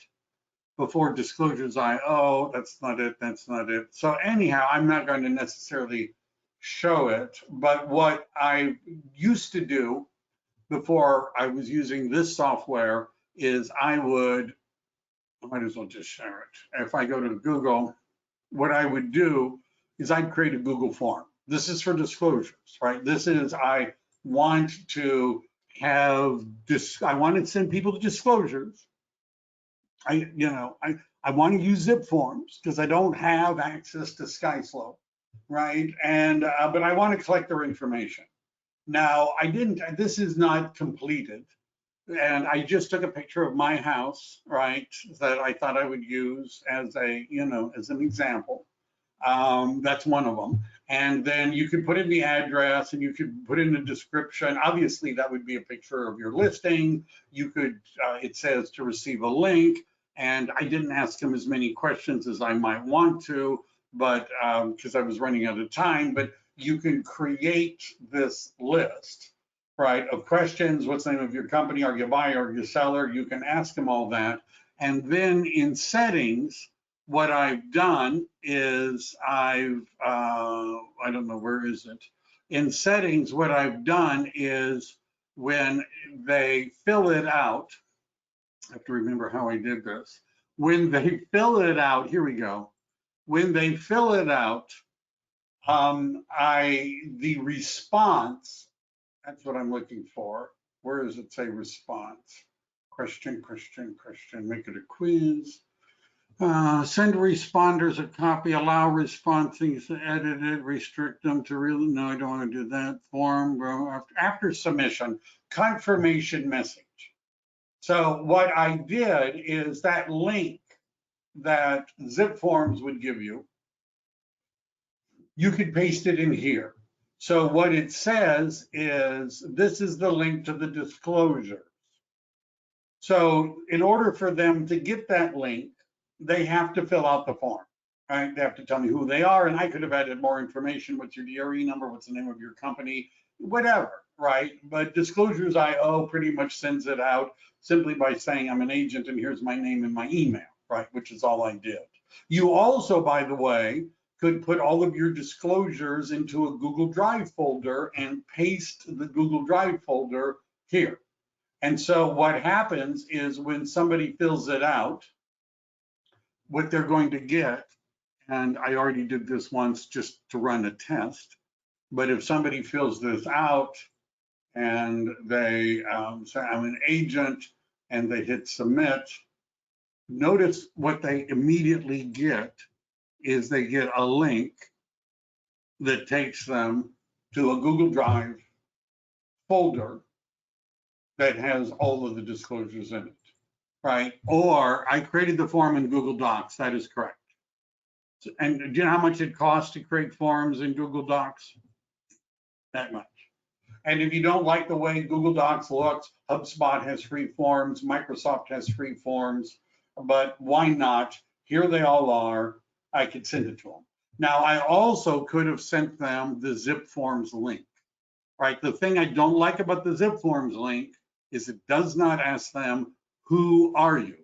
Before Disclosures.io. That's not it. That's not it. So anyhow, I'm not going to necessarily show it, but what I used to do before I was using this software is I might as well just share it. If I go to Google, what I would do is I'd create a Google form. This is for disclosures, right? This is, I want to send people to disclosures. I want to use ZipForms because I don't have access to Skyslope, right? And, but I want to collect their information. Now, this is not completed. And I just took a picture of my house, right, that I thought I would use as as an example. That's one of them. And then you could put in the address and you could put in the description. Obviously, that would be a picture of your listing. You could, it says to receive a link. And I didn't ask him as many questions as I might want to, but because I was running out of time, but you can create this list, right, of questions. What's the name of your company? Are you a buyer? Are you a seller? You can ask them all that. And then in settings, what I've done is I don't know, where is it? In settings, what I've done is when they fill it out, I have to remember how I did this. When they fill it out, here we go. When they fill it out, the response, that's what I'm looking for. Where does it say response? Question, make it a quiz. Send responders a copy, allow responses to edit it, restrict them to no, I don't want to do that. Form, after submission, confirmation message. So what I did is that link that ZipForms would give you, you could paste it in here. So what it says is, this is the link to the disclosures. So in order for them to get that link, they have to fill out the form, right? They have to tell me who they are, and I could have added more information. What's your DRE number? What's the name of your company? Whatever, right? But Disclosures.io pretty much sends it out simply by saying I'm an agent and here's my name and my email, right? Which is all I did. You also, by the way, could put all of your disclosures into a Google Drive folder and paste the Google Drive folder here. And so what happens is when somebody fills it out, what they're going to get, and I already did this once just to run a test, but if somebody fills this out and they say I'm an agent and they hit submit, notice what they immediately get is they get a link that takes them to a Google Drive folder that has all of the disclosures in it, right? Or I created the form in Google Docs, that is correct. And do you know how much it costs to create forms in Google Docs? That much. And if you don't like the way Google Docs looks, HubSpot has free forms, Microsoft has free forms, but why not? Here they all are. I could send it to them. Now, I also could have sent them the ZipForms link, right? The thing I don't like about the ZipForms link is it does not ask them, who are you,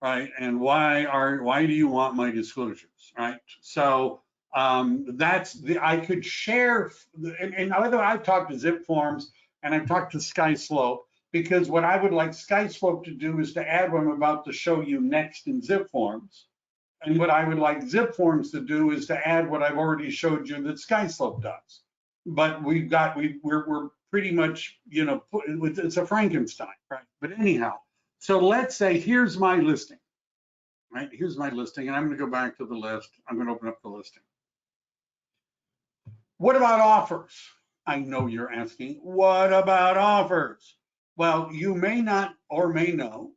right? And why do you want my disclosures, right? So I could share, and I've talked to ZipForms and I've talked to Skyslope, because what I would like Skyslope to do is to add what I'm about to show you next in ZipForms. And what I would like ZipForms to do is to add what I've already showed you that Skyslope does. But we're pretty much, you know, it's a Frankenstein, right? But anyhow, so let's say here's my listing, right? Here's my listing, and I'm going to go back to the list. I'm going to open up the listing. What about offers? I know you're asking, what about offers? Well, you may not or may know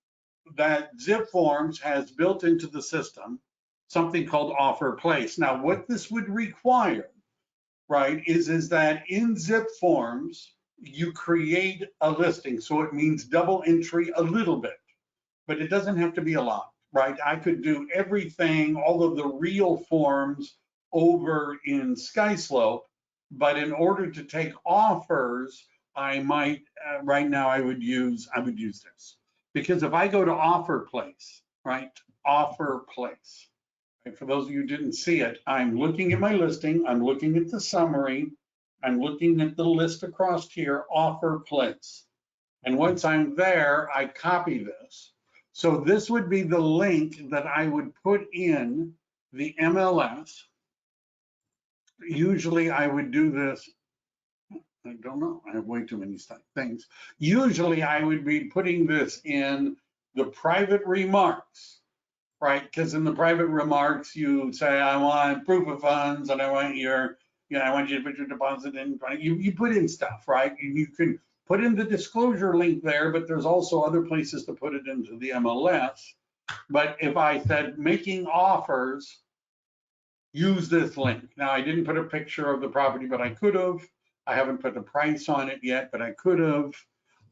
that ZipForms has built into the system something called offer place. Now, what this would require, right, is that in ZipForms, you create a listing. So it means double entry a little bit, but it doesn't have to be a lot, right? I could do everything, all of the real forms over in Skyslope, but in order to take offers, I might, right now I would use this. Because if I go to offer place, right, offer place, right, for those of you who didn't see it, I'm looking at my listing, I'm looking at the summary, I'm looking at the list across here, offer place. And once I'm there, I copy this. So this would be the link that I would put in the MLS. Usually I would do this, I don't know, I have way too many things. Usually I would be putting this in the private remarks, right? Because in the private remarks, you say, I want proof of funds and I want your, you know, I want you to put your deposit in. You put in stuff, right? You can put in the disclosure link there, but there's also other places to put it into the MLS. But if I said making offers, use this link. Now, I didn't put a picture of the property, but I could have. I haven't put the price on it yet, but I could have.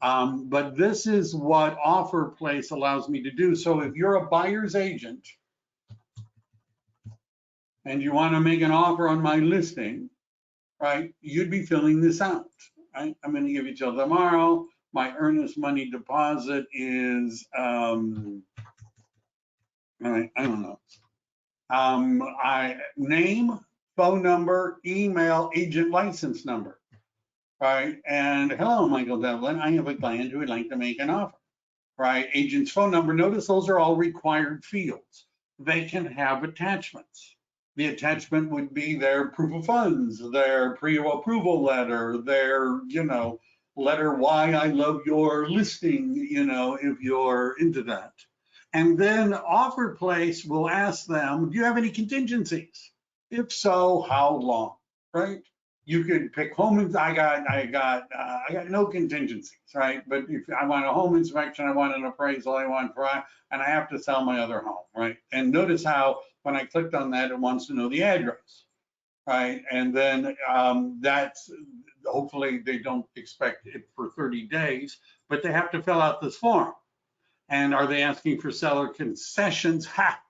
But this is what offer place allows me to do. So if you're a buyer's agent and you want to make an offer on my listing, right, you'd be filling this out, right? I'm going to give you till tomorrow. My earnest money deposit is, I don't know. Name, phone number, email, agent license number, right? And hello, Michael Devlin. I have a client who would like to make an offer, right? Agent's phone number. Notice those are all required fields. They can have attachments. The attachment would be their proof of funds, their pre-approval letter, their, you know, letter why I love your listing, you know, if you're into that. And then offer place will ask them, do you have any contingencies? If so, how long, right? You could pick home, I got no contingencies, right? But if I want a home inspection, I want an appraisal, and I have to sell my other home, right? And notice how when I clicked on that, it wants to know the address, right? And then that's, hopefully they don't expect it for 30 days, but they have to fill out this form. And are they asking for seller concessions? Ha,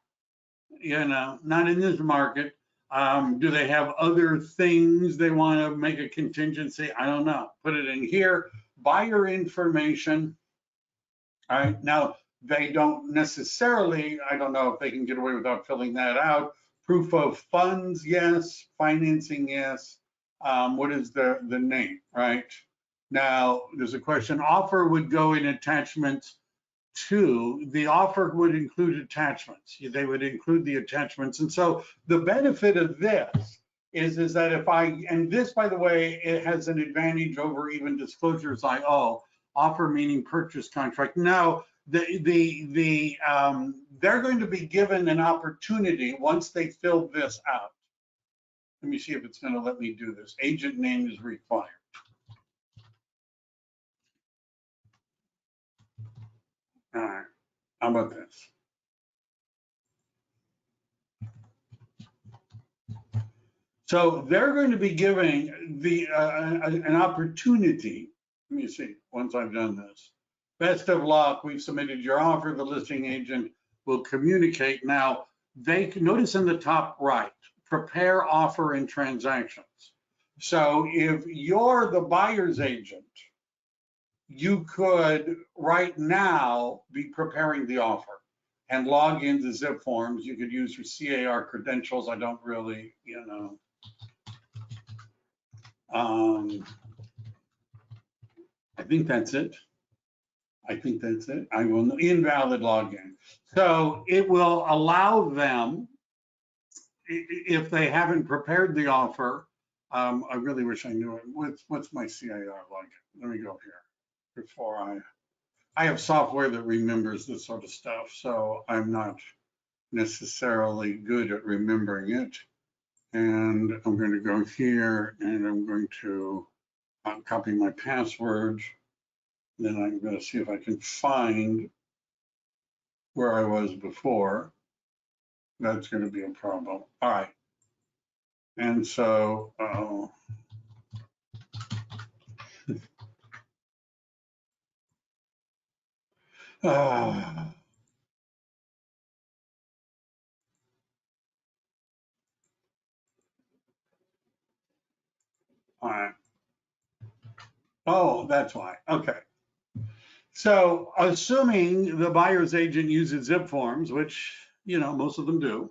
you know, not in this market. Do they have other things they want to make a contingency? I don't know. Put it in here. Buyer information. All right. Now, they don't necessarily, I don't know if they can get away without filling that out. Proof of funds, yes. Financing, yes. What is the name, right? Now, there's a question. Offer would go in attachments. Two, the offer would include attachments. They would include the attachments. And so the benefit of this is that if and this, by the way, it has an advantage over even disclosures like, oh, offer meaning purchase contract. No, they're going to be given an opportunity once they fill this out. Let me see if it's going to let me do this. Agent name is required. All right, how about this? So they're going to be giving the an opportunity. Let me see, once I've done this. Best of luck, we've submitted your offer. The listing agent will communicate. Now, they can notice in the top right, prepare offer and transactions. So if you're the buyer's agent, you could right now be preparing the offer and log into ZipForms. You could use your CAR credentials. I don't really, you know. I think that's it. I think that's it. I will invalid login. So it will allow them, if they haven't prepared the offer, I really wish I knew it. What's my CIR like? Let me go here before I have software that remembers this sort of stuff, so I'm not necessarily good at remembering it. And I'm going to go here and I'm going to copy my password. Then I'm going to see if I can find where I was before. That's going to be a problem. All right. And so, all right. Oh, that's why. Okay. So assuming the buyer's agent uses ZipForms, which, most of them do,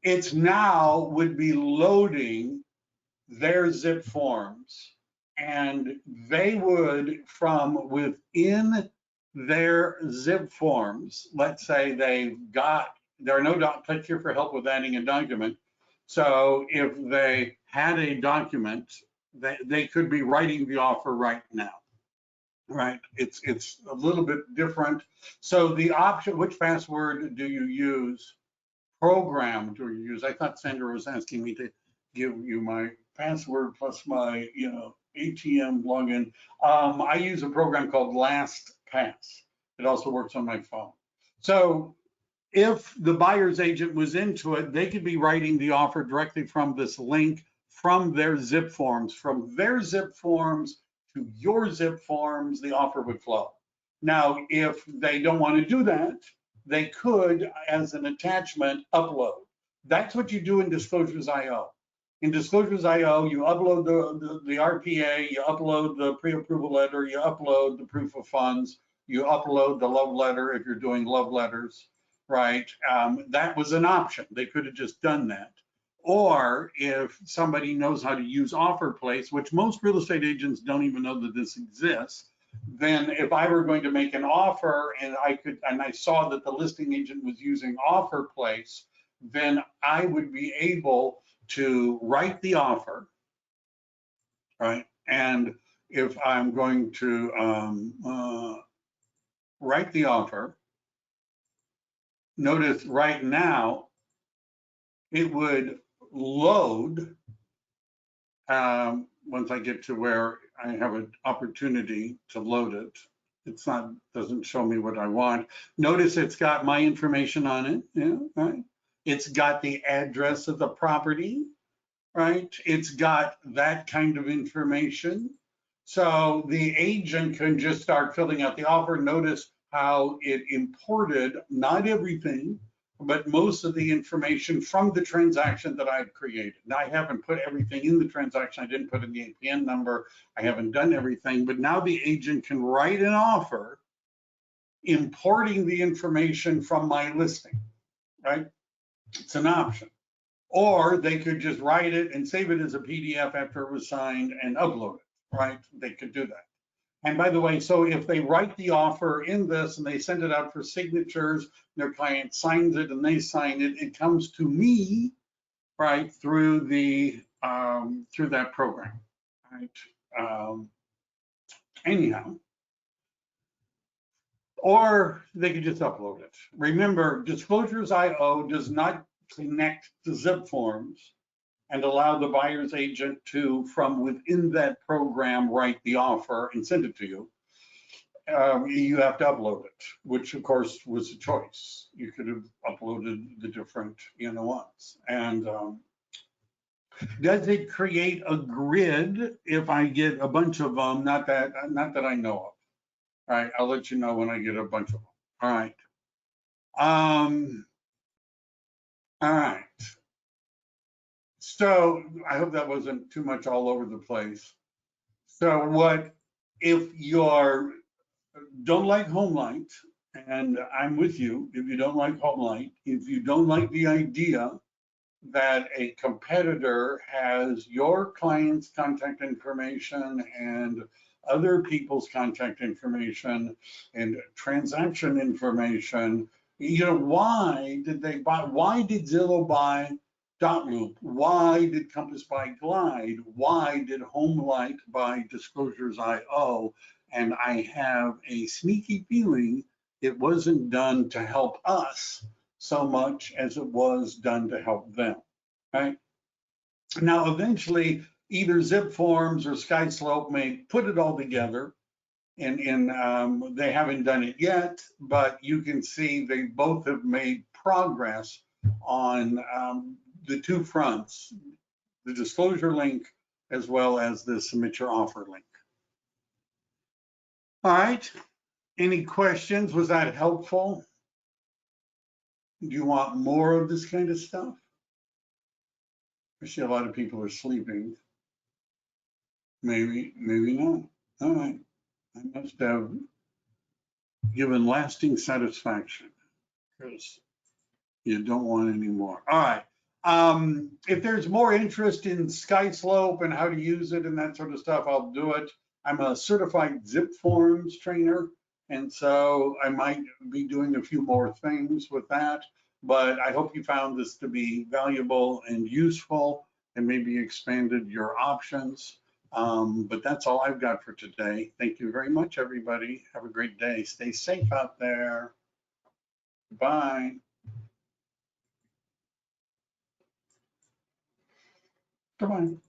it's now would be loading their ZipForms, and they would, from within their ZipForms, let's say there are no click here for help with adding a document. So if they had a document, they could be writing the offer right now. Right, it's a little bit different. So the option, which password do you use? Program do you use? I thought Sandra was asking me to give you my password plus my, ATM login. I use a program called LastPass. It also works on my phone. So if the buyer's agent was into it, they could be writing the offer directly from this link from their ZipForms. From their ZipForms to your ZipForms, the offer would flow. Now, if they don't want to do that, they could, as an attachment, upload. That's what you do in Disclosures.io. In Disclosures.io, you upload the RPA, you upload the pre-approval letter, you upload the proof of funds, you upload the love letter if you're doing love letters, right? That was an option. They could have just done that. Or if somebody knows how to use OfferPlace, which most real estate agents don't even know that this exists, then if I were going to make an offer and I saw that the listing agent was using OfferPlace, then I would be able to write the offer, right? And if I'm going to write the offer, notice right now it would load once I get to where I have an opportunity to load it. It's not, doesn't show me what I want. Notice it's got my information on it, yeah, right? It's got the address of the property, right? It's got that kind of information. So the agent can just start filling out the offer. Notice how it imported, not everything, but most of the information from the transaction that I've created. Now, I haven't put everything in the transaction. I didn't put in the APN number. I haven't done everything, but now the agent can write an offer importing the information from my listing, right? It's an option. Or they could just write it and save it as a PDF after it was signed and upload it, right? They could do that. And by the way, so if they write the offer in this and they send it out for signatures, their client signs it and they sign it, it comes to me, right, through through that program, right? Anyhow, or they could just upload it. Remember, Disclosures.io does not connect to ZipForms and allow the buyer's agent to, from within that program, write the offer and send it to you. You have to upload it, which of course was a choice. You could have uploaded the different ones. And does it create a grid if I get a bunch of them? Not that I know of. All right, I'll let you know when I get a bunch of them. All right. All right. So I hope that wasn't too much all over the place. So what if you're don't like home light, and I'm with you, if you don't like home light, if you don't like the idea that a competitor has your client's contact information and other people's contact information and transaction information, why did Zillow buy dot loop? Why did Compass by Glide? Why did HomeLight by Disclosures.io? And I have a sneaky feeling it wasn't done to help us so much as it was done to help them, right? Now, eventually, either ZipForms or Skyslope may put it all together, and they haven't done it yet, but you can see they both have made progress on the two fronts, the disclosure link as well as the submit your offer link. All right, any questions? Was that helpful? Do you want more of this kind of stuff? I see a lot of people are sleeping. Maybe not. All right, I must have given lasting satisfaction because you don't want any more. All right. If there's more interest in Skyslope and how to use it and that sort of stuff, I'll do it. I'm a certified ZipForms trainer, and so I might be doing a few more things with that. But I hope you found this to be valuable and useful and maybe expanded your options. But that's all I've got for today. Thank you very much, everybody. Have a great day. Stay safe out there. Bye. Come on.